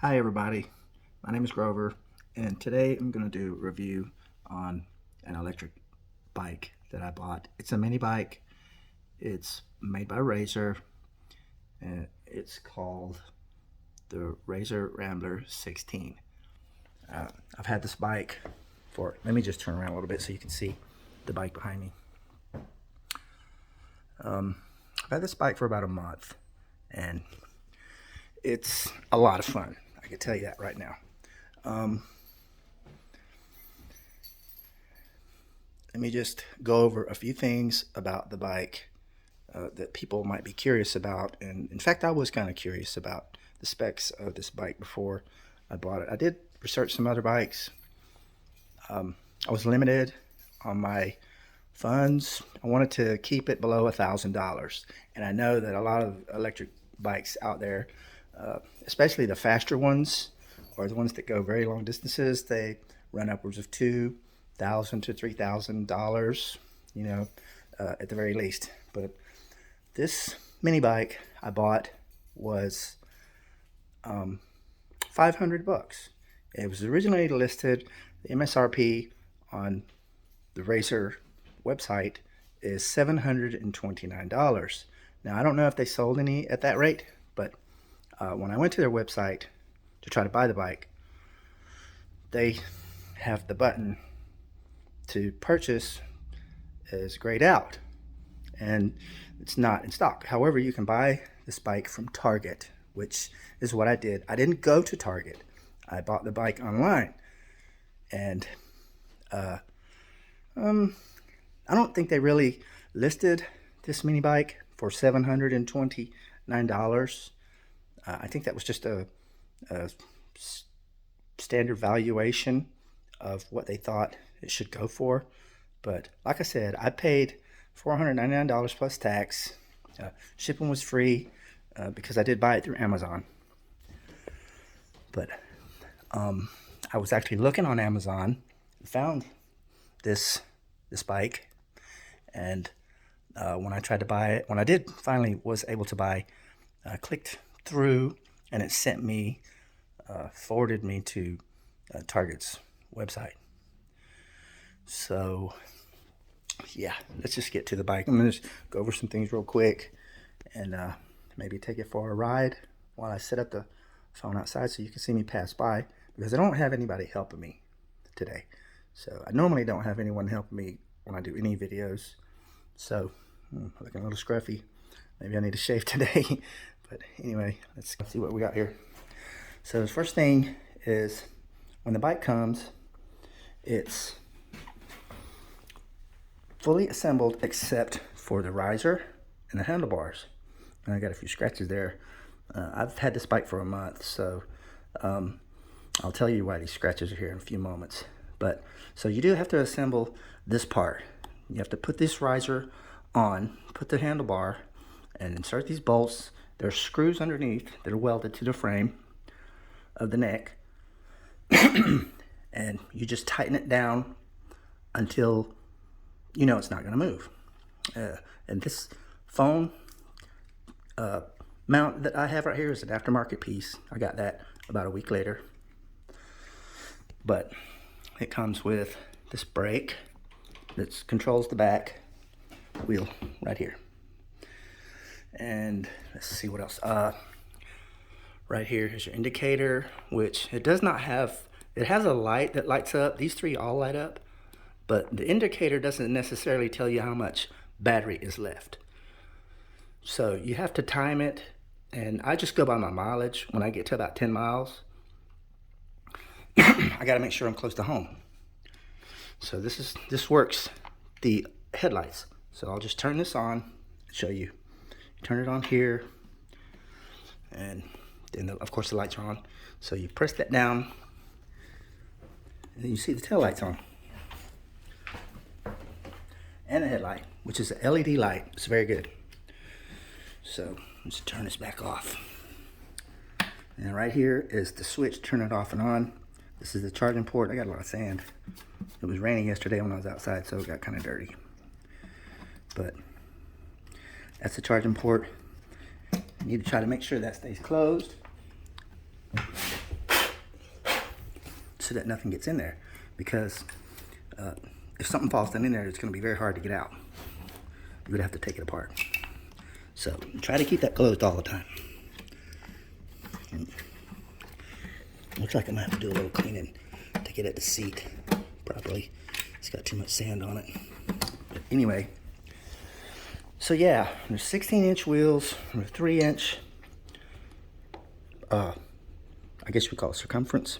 Hi everybody, my name is Grover, and today I'm going to do a review on an electric bike that I bought. It's a mini bike. It's made by Razor, and it's called the Razor Rambler 16. I've had this bike let me just turn around a little bit so you can see the bike behind me. I've had this bike for about a month, and it's a lot of fun. I can tell you that right now. Let me just go over a few things about the bike that people might be curious about. And in fact, I was kind of curious about the specs of this bike before I bought it. I did research some other bikes. I was limited on my funds. I wanted to keep it below $1,000. And I know that a lot of electric bikes out there, especially the faster ones or the ones that go very long distances, they run upwards of $2,000 to $3,000, at the very least. But this mini bike I bought was $500. It was originally listed, the MSRP on the Razor website is $729. Now, I don't know if they sold any at that rate, but when I went to their website to try to buy the bike, they have the button to purchase is grayed out, and it's not in stock. However, you can buy this bike from Target, which is what I did. I didn't go to Target. I bought the bike online, and I don't think they really listed this mini bike for $729. I think that was just a standard valuation of what they thought it should go for. But like I said, I paid $499 plus tax. Shipping was free because I did buy it through Amazon. But I was actually looking on Amazon and found this bike, and when I tried to buy it, when I did finally was able to buy, I clicked through and it sent me, forwarded me to Target's website. So yeah, let's just get to the bike. I'm gonna just go over some things real quick and maybe take it for a ride while I set up the phone outside so you can see me pass by, because I don't have anybody helping me today. So I normally don't have anyone helping me when I do any videos. So looking a little scruffy. Maybe I need to shave today. But anyway, let's see what we got here. So the first thing is, when the bike comes, it's fully assembled except for the riser and the handlebars. And I got a few scratches there. I've had this bike for a month, so I'll tell you why these scratches are here in a few moments. But so you do have to assemble this part. You have to put this riser on, put the handlebar, and insert these bolts. There's screws underneath that are welded to the frame of the neck. And you just tighten it down until you know it's not going to move. And this phone mount that I have right here is an aftermarket piece. I got that about a week later. But it comes with this brake that controls the back wheel right here. And let's see what else. Right here is your indicator, which it does not have. It has a light that lights up. These three all light up, but the indicator doesn't necessarily tell you how much battery is left. So you have to time it, and I just go by my mileage. When I get to about 10 miles, I got to make sure I'm close to home. So this works the headlights. So I'll just turn this on and show you. Turn it on here, and then of course the lights are on. So you press that down, and then you see the tail lights on, and the headlight, which is a LED light. It's very good. So let's turn this back off. And right here is the switch, turn it off and on. This is the charging port. I got a lot of sand. It was raining yesterday when I was outside, so it got kind of dirty. But that's the charging port. You need to try to make sure that stays closed. so that nothing gets in there, because if something falls down in there, it's going to be very hard to get out. You would have to take it apart. So try to keep that closed all the time. Looks like I'm going to have to do a little cleaning to get at the seat properly. It's got too much sand on it. But anyway, so yeah, there's 16-inch wheels, there's 3-inch, I guess we call it circumference.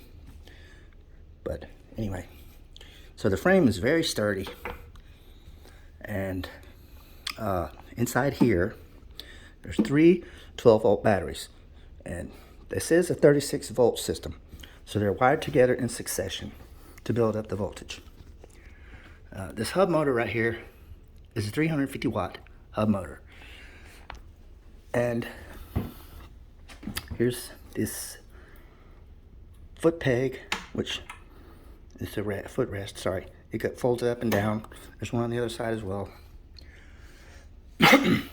But anyway, so the frame is very sturdy. And inside here, there's 3 12-volt batteries. And this is a 36-volt system. So they're wired together in succession to build up the voltage. This hub motor right here is a 350-watt hub motor. And here's this foot peg, which is the footrest, sorry. It folds up and down. There's one on the other side as well.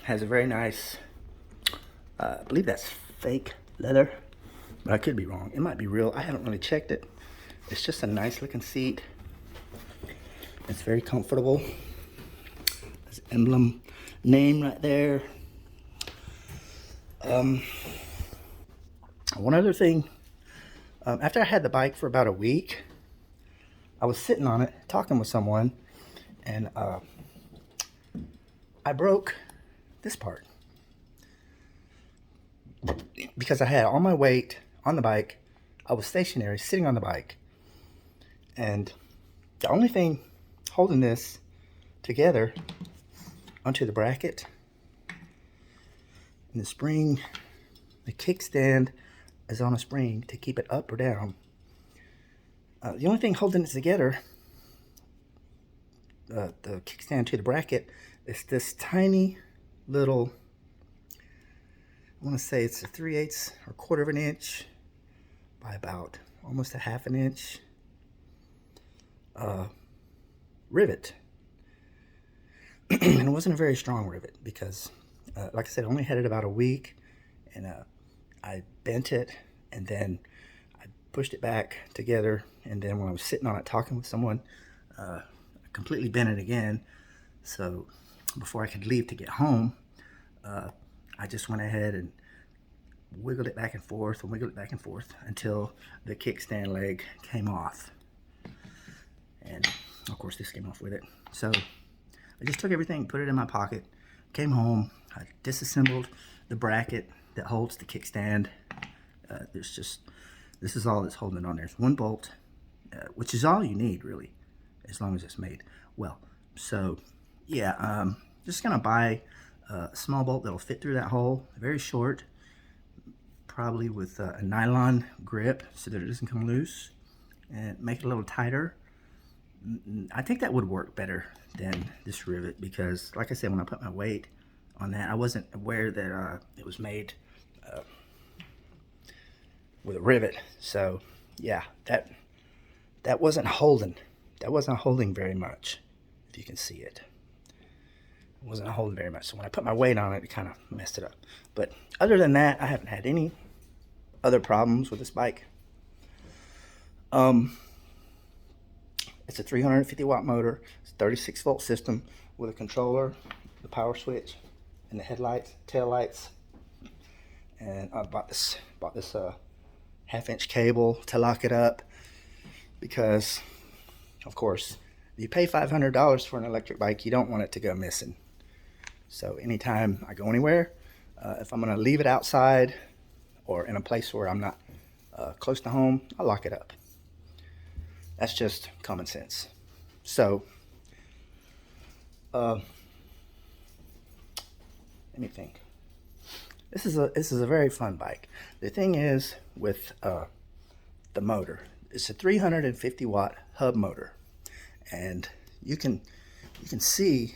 Has a very nice, I believe that's fake leather, but I could be wrong. It might be real. I haven't really checked it. It's just a nice looking seat. It's very comfortable. There's an emblem name right there. One other thing, after I had the bike for about a week, I was sitting on it talking with someone, and I broke this part because I had all my weight on the bike. I was stationary sitting on the bike, and the only thing holding this together onto the bracket and the spring, the kickstand is on a spring to keep it up or down. The only thing holding it together, the kickstand to the bracket, is this tiny little, I want to say it's a 3/8 or 1/4 of an inch by about almost a 1/2 inch rivet. And it wasn't a very strong rivet because, like I said, I only had it about a week, and I bent it, and then I pushed it back together, and then when I was sitting on it talking with someone, I completely bent it again. So before I could leave to get home, I just went ahead and wiggled it back and forth and wiggled it back and forth until the kickstand leg came off. And of course this came off with it. So I just took everything, put it in my pocket, came home, I disassembled the bracket that holds the kickstand. This is all that's holding it on. There's one bolt, which is all you need really, as long as it's made well. So yeah, just gonna buy a small bolt that'll fit through that hole, very short, probably with a nylon grip so that it doesn't come loose, and make it a little tighter. I think that would work better than this rivet because, like I said, when I put my weight on that, I wasn't aware that it was made with a rivet. So yeah, that wasn't holding. That wasn't holding very much. If you can see it, it wasn't holding very much. So when I put my weight on it, it kind of messed it up. But other than that, I haven't had any other problems with this bike. It's a 350-watt motor. It's a 36-volt system with a controller, the power switch, and the headlights, tail lights. And I bought this 1/2-inch cable to lock it up because, of course, if you pay $500 for an electric bike, you don't want it to go missing. So anytime I go anywhere, if I'm going to leave it outside or in a place where I'm not close to home, I'll lock it up. That's just common sense. So, let me think. This is a very fun bike. The thing is with the motor, it's a 350-watt hub motor, and you can see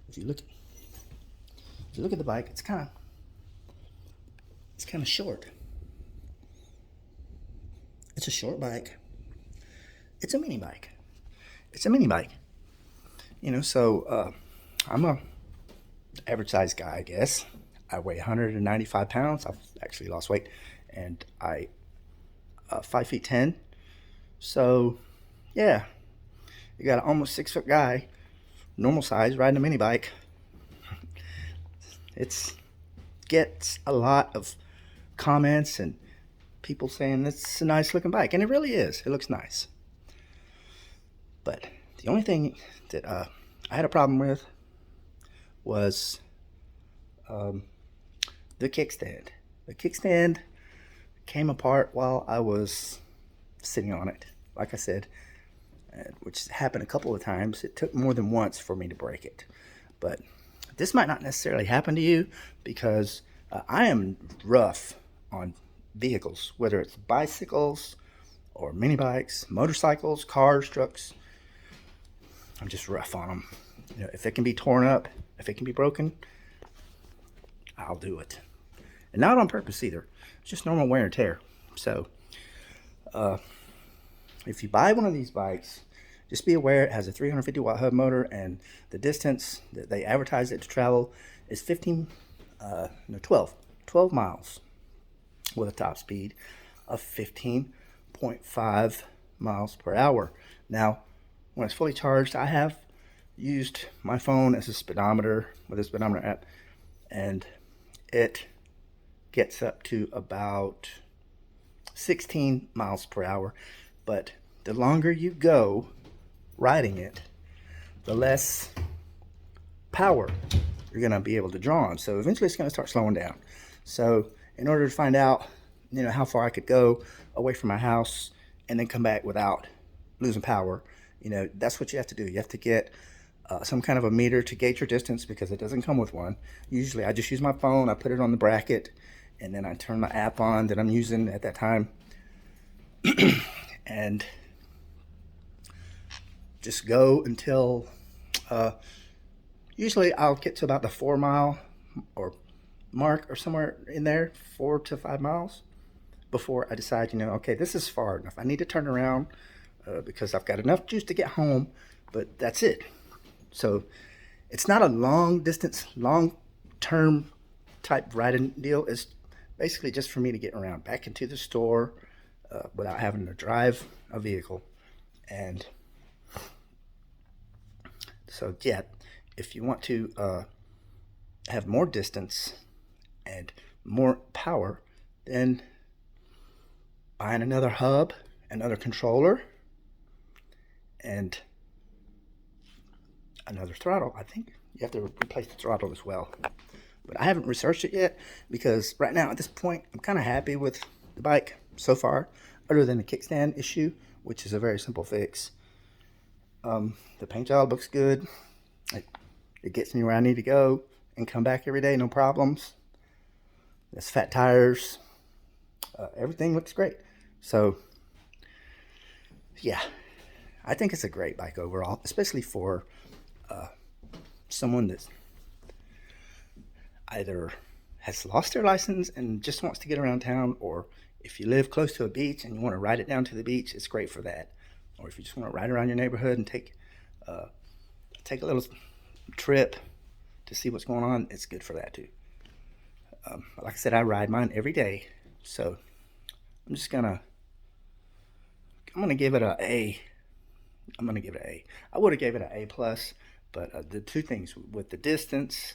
if you look at the bike, it's kind of short. It's a short bike. It's a mini bike. It's a mini bike. You know, so I'm a average size guy, I guess. I weigh 195 pounds. I've actually lost weight, and I 5'10", So, yeah, you got an almost 6 foot guy, normal size, riding a mini bike. It's gets a lot of comments and people saying it's a nice looking bike, and it really is. It looks nice. But the only thing that I had a problem with was um, the kickstand. The kickstand came apart while I was sitting on it. Like I said, which happened a couple of times. It took more than once for me to break it. But this might not necessarily happen to you because I am rough on vehicles, whether it's bicycles or mini bikes, motorcycles, cars, trucks. I'm just rough on them. You know, if it can be torn up, if it can be broken, I'll do it. And not on purpose either. It's just normal wear and tear. So, if you buy one of these bikes, just be aware it has a 350 watt hub motor, and the distance that they advertise it to travel is 12 miles with a top speed of 15.5 miles per hour. Now, when it's fully charged, I have used my phone as a speedometer with a speedometer app, and it gets up to about 16 miles per hour. But the longer you go riding it, the less power you're going to be able to draw on. So eventually it's going to start slowing down. So in order to find out, how far I could go away from my house and then come back without losing power, that's what you have to do. You have to get some kind of a meter to gauge your distance, because it doesn't come with one. Usually I just use my phone, I put it on the bracket, and then I turn my app on that I'm using at that time and just go until usually I'll get to about the 4 mile or mark or somewhere in there, 4 to 5 miles, before I decide, okay, this is far enough. I need to turn around because I've got enough juice to get home, but that's it. So it's not a long distance, long term type riding deal. It's basically just for me to get around back into the store without having to drive a vehicle. And so, yeah, if you want to have more distance and more power, then buying another hub, another controller, and another throttle. I think you have to replace the throttle as well. But I haven't researched it yet, because right now at this point I'm kind of happy with the bike so far, other than the kickstand issue, which is a very simple fix. The paint job looks good. It gets me where I need to go and come back every day, no problems. There's fat tires. Everything looks great. So, yeah, I think it's a great bike overall, especially for someone that's either has lost their license and just wants to get around town, or if you live close to a beach and you want to ride it down to the beach, it's great for that. Or if you just want to ride around your neighborhood and take a little trip to see what's going on, it's good for that too. Like I said, I ride mine every day, so I'm gonna give it a A. I'm gonna give it an A. I would have gave it an A plus, but the two things with the distance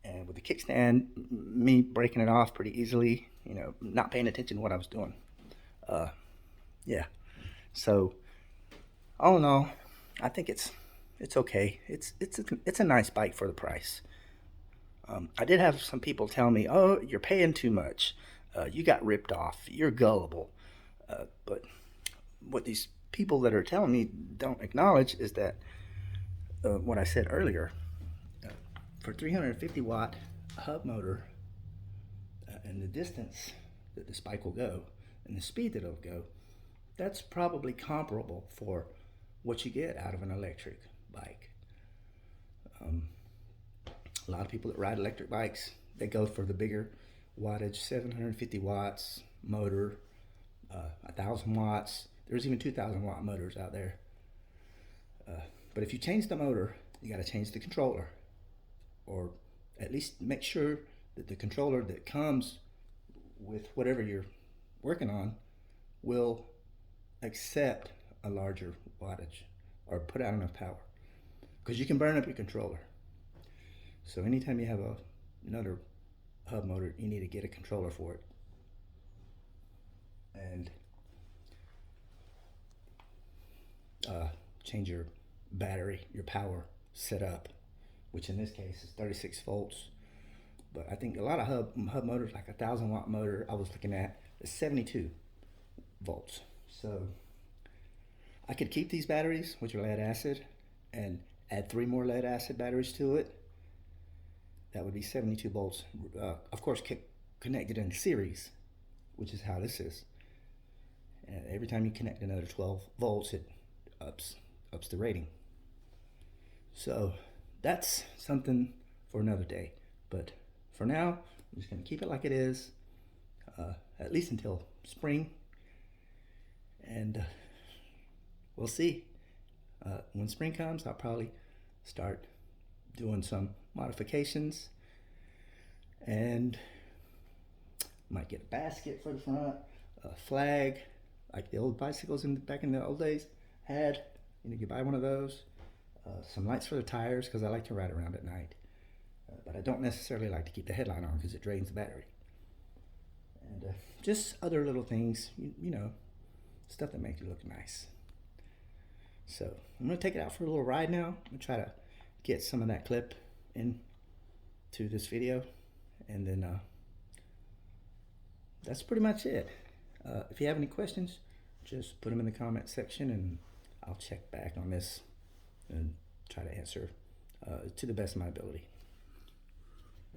and with the kickstand, me breaking it off pretty easily, not paying attention to what I was doing. Yeah. So all in all, I think it's okay. It's a nice bike for the price. I did have some people tell me, "Oh, you're paying too much. You got ripped off. You're gullible." But what these people that are telling me don't acknowledge is that what I said earlier. For 350 watt hub motor and the distance that this bike will go and the speed that it'll go, that's probably comparable for what you get out of an electric bike. A lot of people that ride electric bikes, they go for the bigger wattage, 750 watts motor, 1,000 watts. There's even 2,000 watt motors out there. But if you change the motor, you got to change the controller, or at least make sure that the controller that comes with whatever you're working on will accept a larger wattage or put out enough power, because you can burn up your controller. So anytime you have another hub motor, you need to get a controller for it. And change your battery, your power setup, which in this case is 36 volts. But I think a lot of hub motors, like a 1,000-watt motor I was looking at, is 72 volts. So I could keep these batteries, which are lead acid, and add 3 more lead acid batteries to it. That would be 72 volts. Of course, connected in series, which is how this is. And every time you connect another 12 volts, it ups the rating. So that's something for another day. But for now, I'm just going to keep it like it is, at least until spring. And we'll see. When spring comes, I'll probably start doing some modifications, and might get a basket for the front, a flag, like the old bicycles back in the old days had. You could buy one of those. Some lights for the tires, because I like to ride around at night. But I don't necessarily like to keep the headlight on because it drains the battery. And just other little things, you know, stuff that makes you look nice. So I'm going to take it out for a little ride now. I'm going to try to get some of that clip into this video. And then that's pretty much it. If you have any questions, just put them in the comment section, and I'll check back on this and try to answer to the best of my ability.